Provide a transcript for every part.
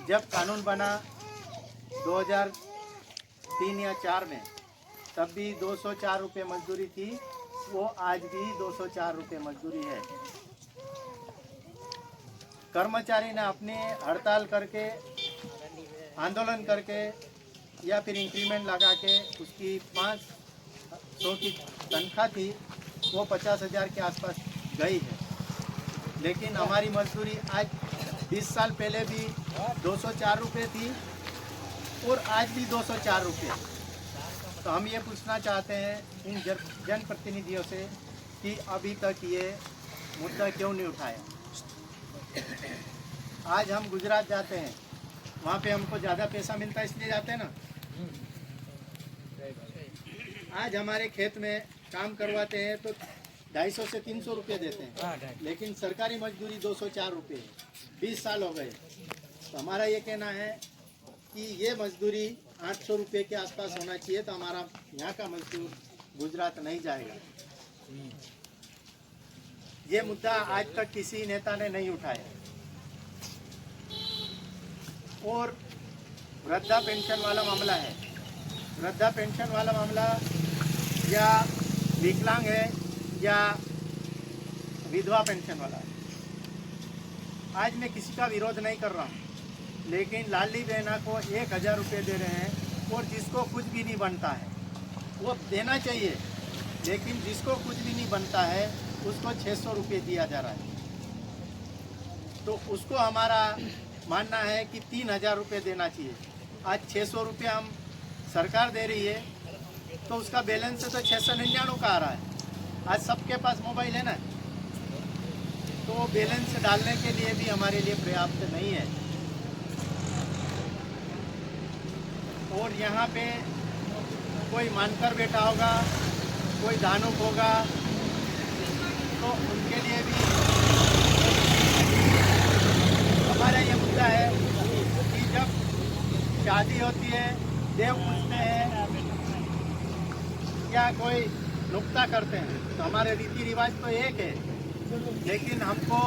जब कानून बना 2003 या 4 में, तब भी 204 रुपये मजदूरी थी। वो आज भी 204 रुपये मजदूरी है। कर्मचारी ने अपनी हड़ताल करके, आंदोलन करके या फिर इंक्रीमेंट लगा के उसकी 500 की तनख्वाह थी, वो 50,000 के आसपास गई है। लेकिन हमारी मजदूरी आज 20 साल पहले भी 204 रुपये थी और आज भी 204 रुपये। तो हम ये पूछना चाहते हैं इन जनप्रतिनिधियों से कि अभी तक ये मुद्दा क्यों नहीं उठाया। आज हम गुजरात जाते हैं, वहाँ पे हमको ज़्यादा पैसा मिलता है इसलिए जाते हैं ना। आज हमारे खेत में काम करवाते हैं तो 250 से 300 रुपये देते हैं, लेकिन सरकारी मजदूरी 204 रुपये है। 20 साल हो गए। तो हमारा ये कहना है कि ये मजदूरी 800 रुपये के आसपास होना चाहिए, तो हमारा यहाँ का मजदूर गुजरात नहीं जाएगा। ये मुद्दा आज तक किसी नेता ने नहीं उठाया। और वृद्धा पेंशन वाला मामला है, वृद्धा पेंशन वाला मामला या विकलांग है या विधवा पेंशन वाला है। आज मैं किसी का विरोध नहीं कर रहा हूँ, लेकिन लाडली बहना को 1,000 रुपये दे रहे हैं और जिसको कुछ भी नहीं बनता है वो देना चाहिए, लेकिन जिसको कुछ भी नहीं बनता है उसको 600 रुपये दिया जा रहा है। तो उसको हमारा मानना है कि 3,000 रुपये देना चाहिए। आज 600 रुपये हम सरकार दे रही है, तो उसका बैलेंस तो 699 का आ रहा है। आज सबके पास मोबाइल है ना, तो बैलेंस डालने के लिए भी हमारे लिए पर्याप्त नहीं है। और यहाँ पे कोई मानकर बैठा होगा, कोई दानुक होगा, तो उनके लिए भी हमारा ये मुद्दा है कि जब शादी होती है, देव पूजते हैं या कोई नुक्ता करते हैं, तो हमारे रीति रिवाज तो एक है, लेकिन हमको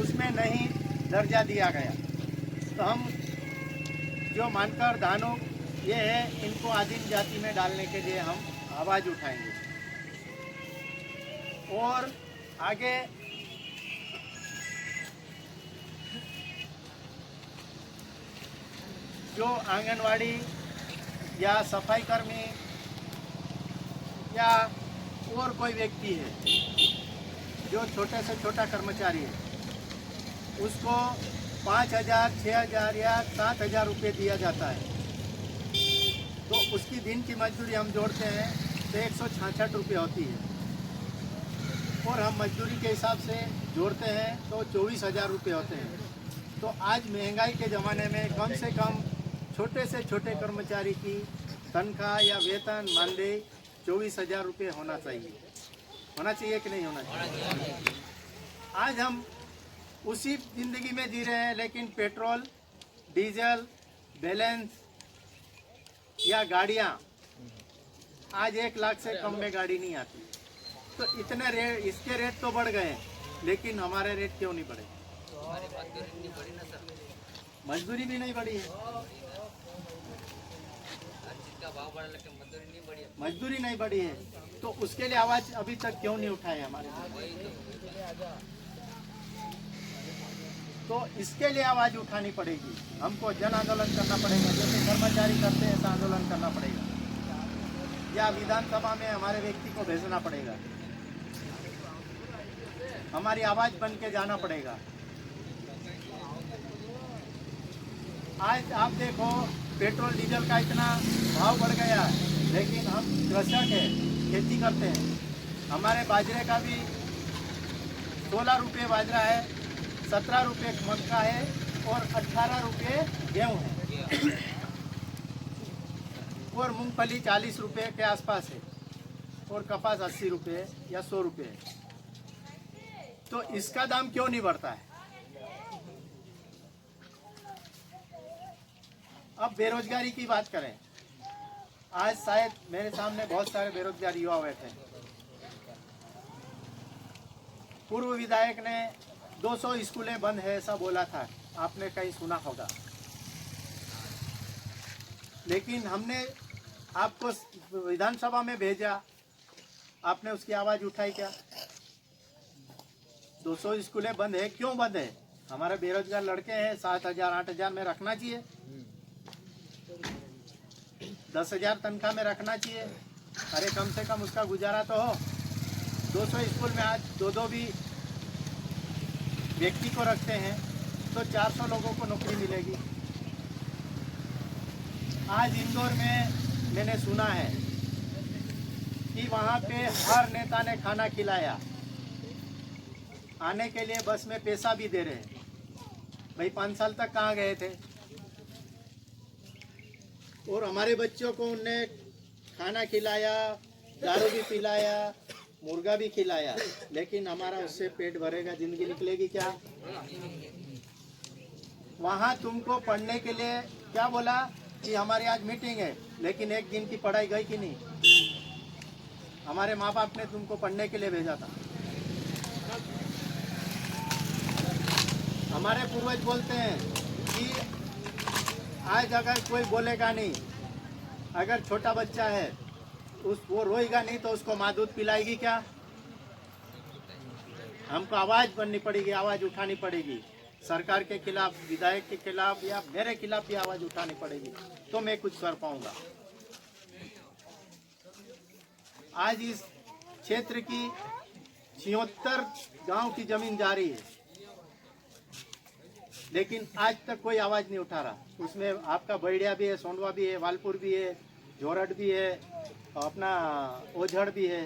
उसमें नहीं दर्जा दिया गया। तो हम जो मानकर दानुक ये है, इनको आदिम जाति में डालने के लिए हम आवाज़ उठाएंगे। और आगे जो आंगनवाड़ी या सफाई कर्मी या और कोई व्यक्ति है जो छोटे से छोटा कर्मचारी है, उसको 5,000, 6,000 या 7,000 रुपये दिया जाता है। तो उसकी दिन की मजदूरी हम जोड़ते हैं तो 166 रुपये होती है, और हम मजदूरी के हिसाब से जोड़ते हैं तो 24,000 रुपये होते हैं। तो आज महंगाई के ज़माने में कम से कम छोटे से छोटे कर्मचारी की तनख्वाह या वेतन मानदेय 24,000 रुपये होना चाहिए। होना चाहिए कि नहीं होना चाहिए? आज हम उसी ज़िंदगी में जी रहे हैं, लेकिन पेट्रोल, डीजल, बैलेंस या गाड़ियाँ आज 1 लाख से कम में गाड़ी नहीं आती। तो इतने रेट, इसके रेट तो बढ़ गए, लेकिन हमारे रेट क्यों नहीं बढ़े? मजदूरी भी नहीं बढ़ी है, मजदूरी नहीं बढ़ी है, तो उसके लिए आवाज़ अभी तक क्यों नहीं उठाए हमारे? तो इसके लिए आवाज़ उठानी पड़ेगी, हमको जन आंदोलन करना पड़ेगा, जैसे कर्मचारी करते हैं ऐसा आंदोलन करना पड़ेगा, या विधानसभा में हमारे व्यक्ति को भेजना पड़ेगा, हमारी आवाज़ बन के जाना पड़ेगा। आज आप देखो पेट्रोल डीजल का इतना भाव बढ़ गया है, लेकिन हम कृषक है, खेती करते हैं। हमारे बाजरे का भी 16 रुपये बाजरा है, 17 रुपये मक्का है और 18 रुपये गेहूँ है, और मूंगफली 40 रुपये के आसपास है, और कपास 80 रुपये या 100 रुपये है। तो इसका दाम क्यों नहीं बढ़ता है? अब बेरोजगारी की बात करें, आज शायद मेरे सामने बहुत सारे बेरोजगार युवा बैठे हैं। पूर्व विधायक ने 200 स्कूलें बंद है ऐसा बोला था, आपने कहीं सुना होगा। लेकिन हमने आपको विधानसभा में भेजा, आपने उसकी आवाज़ उठाई क्या? 200 स्कूलें बंद है, क्यों बंद है? हमारे बेरोजगार लड़के हैं, 7,000 8,000 में रखना चाहिए, 10,000 तनख्वाह में रखना चाहिए। अरे कम से कम उसका गुजारा तो हो। 200 स्कूल में आज दो भी व्यक्ति को रखते हैं तो 400 लोगों को नौकरी मिलेगी। आज इंदौर में मैंने सुना है कि वहाँ पे हर नेता ने खाना खिलाया, आने के लिए बस में पैसा भी दे रहे हैं। भाई 5 साल तक कहाँ गए थे? और हमारे बच्चों को उनने खाना खिलाया, दारू भी पिलाया, मुर्गा भी खिलाया, लेकिन हमारा उससे पेट भरेगा, जिंदगी निकलेगी क्या? वहाँ तुमको पढ़ने के लिए क्या बोला कि हमारी आज मीटिंग है, लेकिन एक दिन की पढ़ाई गई कि नहीं? हमारे माँ बाप ने तुमको पढ़ने के लिए भेजा था। हमारे पूर्वज बोलते हैं कि आज अगर कोई बोलेगा नहीं, अगर छोटा बच्चा है वो रोएगा नहीं तो उसको माँ दूध पिलाएगी क्या? हमको आवाज़ बननी पड़ेगी, आवाज़ उठानी पड़ेगी, सरकार के खिलाफ, विधायक के खिलाफ या मेरे खिलाफ भी आवाज़ उठानी पड़ेगी, तो मैं कुछ कर पाऊंगा। आज इस क्षेत्र की 76 गांव की जमीन जा रही है, लेकिन आज तक कोई आवाज़ नहीं उठा रहा। उसमें आपका बैडिया भी है, सोंडवा भी है, वालपुर भी है, जोरड भी है, अपना ओझड़ भी है।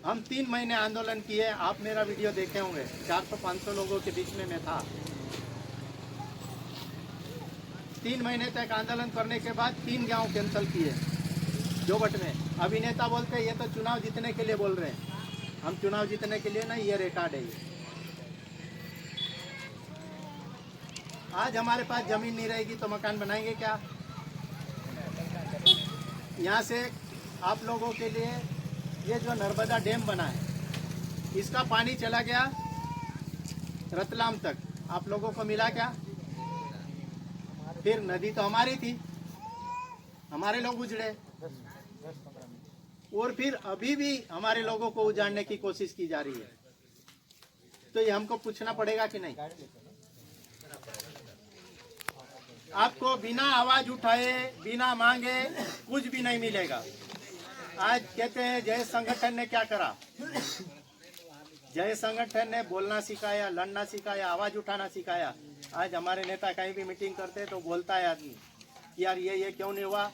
हम 3 महीने आंदोलन किए, आप मेरा वीडियो देखे होंगे, 400-500 लोगों के बीच में मैं था। 3 महीने तक आंदोलन करने के बाद 3 गांव कैंसिल किए जोबट में। अभिनेता बोलते हैं ये तो चुनाव जीतने के लिए बोल रहे हैं। हम चुनाव जीतने के लिए नहीं, ये रिकॉर्ड है। आज हमारे पास जमीन नहीं रहेगी तो मकान बनाएंगे क्या? यहाँ से आप लोगों के लिए ये जो नर्मदा डैम बना है, इसका पानी चला गया रतलाम तक, आप लोगों को मिला क्या? फिर नदी तो हमारी थी, हमारे लोग उजड़े, और फिर अभी भी हमारे लोगों को उजाड़ने की कोशिश की जा रही है। तो ये हमको पूछना पड़ेगा कि नहीं? आपको बिना आवाज उठाए, बिना मांगे कुछ भी नहीं मिलेगा। आज कहते हैं जय संगठन ने क्या करा? जय संगठन ने बोलना सिखाया, लड़ना सिखाया, आवाज उठाना सिखाया। आज हमारे नेता कहीं भी मीटिंग करते हैं तो बोलता है आदमी, यार ये क्यों नहीं हुआ?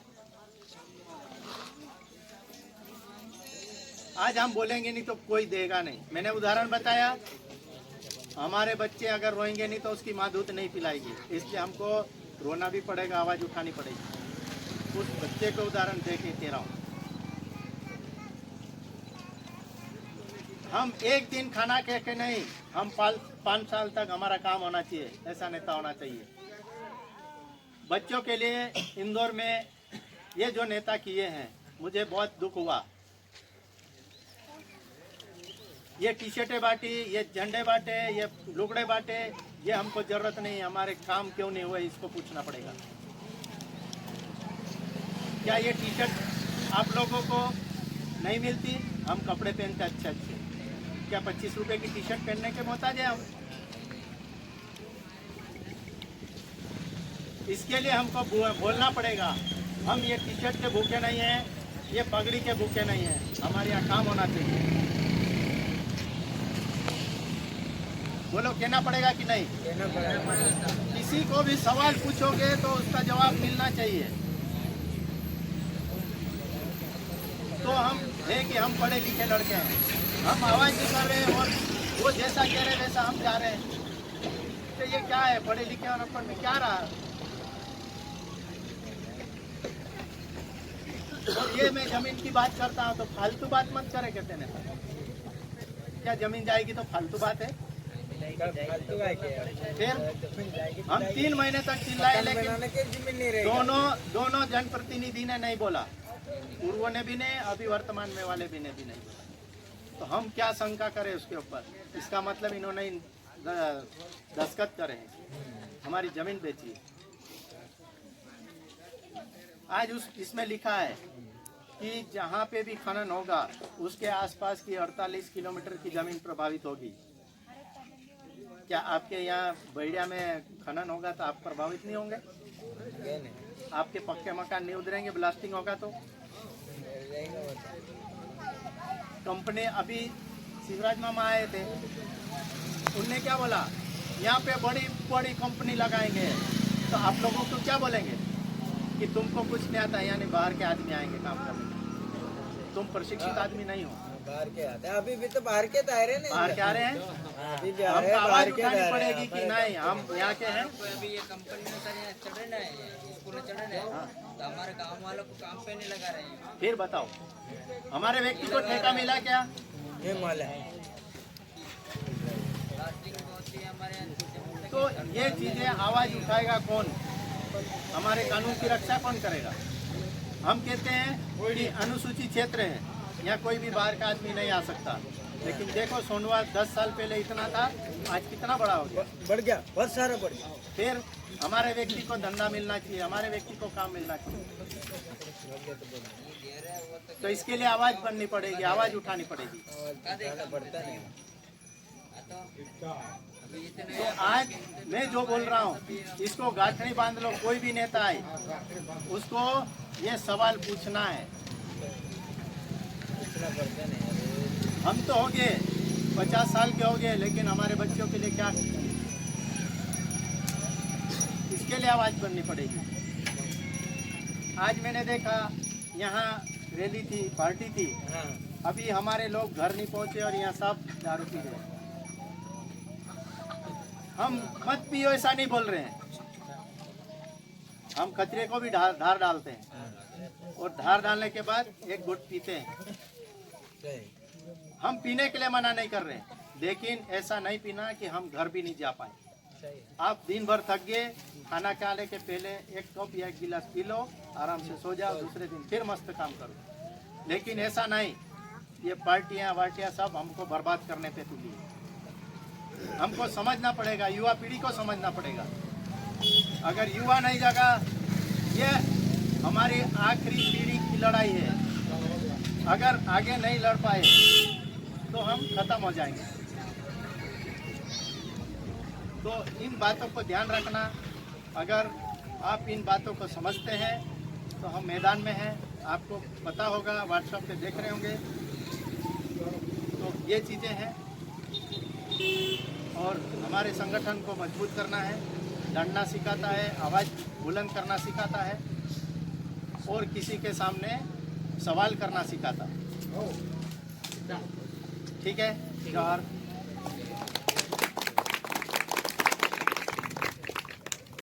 आज हम बोलेंगे नहीं तो कोई देगा नहीं। मैंने उदाहरण बताया, हमारे बच्चे अगर रोएंगे नहीं तो उसकी माँ दूध नहीं पिलाएगी, इसलिए हमको रोना भी पड़ेगा, आवाज उठानी पड़ेगी। उस बच्चे को उदाहरण दे के कह रहा हूँ। हम एक दिन खाना कह के नहीं, हम 5 साल तक हमारा काम होना चाहिए, ऐसा नेता होना चाहिए। बच्चों के लिए इंदौर में ये जो नेता किए हैं, मुझे बहुत दुख हुआ। ये टी शर्टें बांटी, ये झंडे बांटे, ये लुगड़े बांटे, ये हमको जरूरत नहीं। हमारे काम क्यों नहीं हुए, इसको पूछना पड़ेगा। क्या ये टी शर्ट आप लोगों को नहीं मिलती? हम कपड़े पहनते अच्छे अच्छे, क्या 25 रुपए की टी शर्ट पहनने के मोहताज है हम? इसके लिए हमको बोलना पड़ेगा, हम ये टी शर्ट के भूखे नहीं हैं, ये पगड़ी के भूखे नहीं हैं, हमारे यहाँ काम होना चाहिए। बोलो, कहना पड़ेगा कि नहीं? कहना पड़ेगा। किसी को भी सवाल पूछोगे तो उसका जवाब मिलना चाहिए। तो हम है कि हम पढ़े लिखे लड़के हैं, हम आवाज नहीं कर रहे और वो जैसा कह रहे वैसा हम जा रहे हैं। तो ये क्या है? पढ़े लिखे और अनपढ़ में क्या रहा? और ये मैं जमीन की बात करता हूँ तो फालतू बात मत करे, कहते हैं। क्या जमीन जाएगी तो फालतू बात है? फिर हम 3 महीने तक चिल्लाए, लेकिन दोनों जनप्रतिनिधि ने नहीं बोला, पूर्व ने भी नहीं, अभी वर्तमान में वाले भी ने भी नहीं बोला। तो हम क्या शंका करें उसके ऊपर? इसका मतलब इन्होंने दस्तखत करे, हमारी जमीन बेची है। आज इसमें लिखा है कि जहाँ पे भी खनन होगा उसके आसपास की 48 किलोमीटर की जमीन प्रभावित होगी। क्या आपके यहाँ बैरिया में खनन होगा तो आप प्रभावित नहीं होंगे? आपके पक्के मकान नहीं उधरेंगे ब्लास्टिंग होगा तो? कंपनी अभी शिवराज मामा आए थे, उनने क्या बोला, यहाँ पे बड़ी बड़ी कंपनी लगाएंगे। तो आप लोगों को क्या बोलेंगे कि तुमको कुछ नहीं आता, यानी बाहर के आदमी आएंगे काम करने, तुम प्रशिक्षित आदमी नहीं हो। बाहर के आते हैं, अभी भी तो बाहर के आ रहे हैं, बाहर के आ रहे हैं, अभी भी आ रहे हैं, आवाज बाहर के उठानी पड़ेगी कि नहीं हम यहाँ के हैं। अभी ये कंपनी में सर यहाँ चढ़ रहे हैं, स्कूल में चढ़ रहे हैं, तो हमारे गांव वालों को काम पे नहीं लगा रहे हैं। फिर बताओ, हमारे व्यक्ति को ठेका मिला क्या? ये माल है। प्लास्टिक बहुत ही हमारे यहाँ छोटे-मोटे तो ये चीजें आवाज उठाएगा कौन? हमारे कानून की रक्षा कौन करेगा? हम कहते हैं कि अनुसूचित क्षेत्र है, यहाँ कोई भी बाहर का आदमी नहीं आ सकता, लेकिन देखो सोनवा 10 साल पहले इतना था, आज कितना बड़ा हो गया, बढ़ गया, बहुत सारा बढ़ गया। फिर हमारे व्यक्ति को धंधा मिलना चाहिए, हमारे व्यक्ति को काम मिलना चाहिए। तो इसके लिए आवाज बननी पड़ेगी, आवाज उठानी पड़ेगी। बढ़ता नहीं। तो आज मैं जो बोल रहा हूँ, इसको गांठनी बांध लो, कोई भी नेता आए उसको ये सवाल पूछना है। बढ़ता नहीं। हम तो हो गए 50 साल के हो गए, लेकिन हमारे बच्चों के लिए क्या? इसके लिए आवाज बननी पड़ेगी। आज मैंने देखा यहाँ रैली थी, पार्टी थी, हाँ, अभी हमारे लोग घर नहीं पहुंचे और यहाँ सब दारू पी रहे हैं। हम मत पियो ऐसा नहीं बोल रहे हैं, हम कचरे को भी धार डालते हैं और धार डालने के बाद एक गुट पीते हैं। सही। हम पीने के लिए मना नहीं कर रहे हैं, लेकिन ऐसा नहीं पीना कि हम घर भी नहीं जा पाए। सही। आप दिन भर थक गए, खाना खाने के पहले एक कप या एक गिलास पी लो, आराम से सो जाओ, दूसरे दिन फिर मस्त काम करो। लेकिन ऐसा नहीं, ये पार्टियां वार्टियां सब हमको बर्बाद करने पे तुली है। हमको समझना पड़ेगा, युवा पीढ़ी को समझना पड़ेगा। अगर युवा नहीं जागा, ये हमारी आखिरी पीढ़ी की लड़ाई है। अगर आगे नहीं लड़ पाए तो हम खत्म हो जाएंगे। तो इन बातों को ध्यान रखना। अगर आप इन बातों को समझते हैं तो हम मैदान में हैं, आपको पता होगा, व्हाट्सएप पे देख रहे होंगे। तो ये चीज़ें हैं और हमारे संगठन को मजबूत करना है, लड़ना सिखाता है, आवाज़ बुलंद करना सिखाता है और किसी के सामने सवाल करना सिखाता है। ठीक है, जौहर।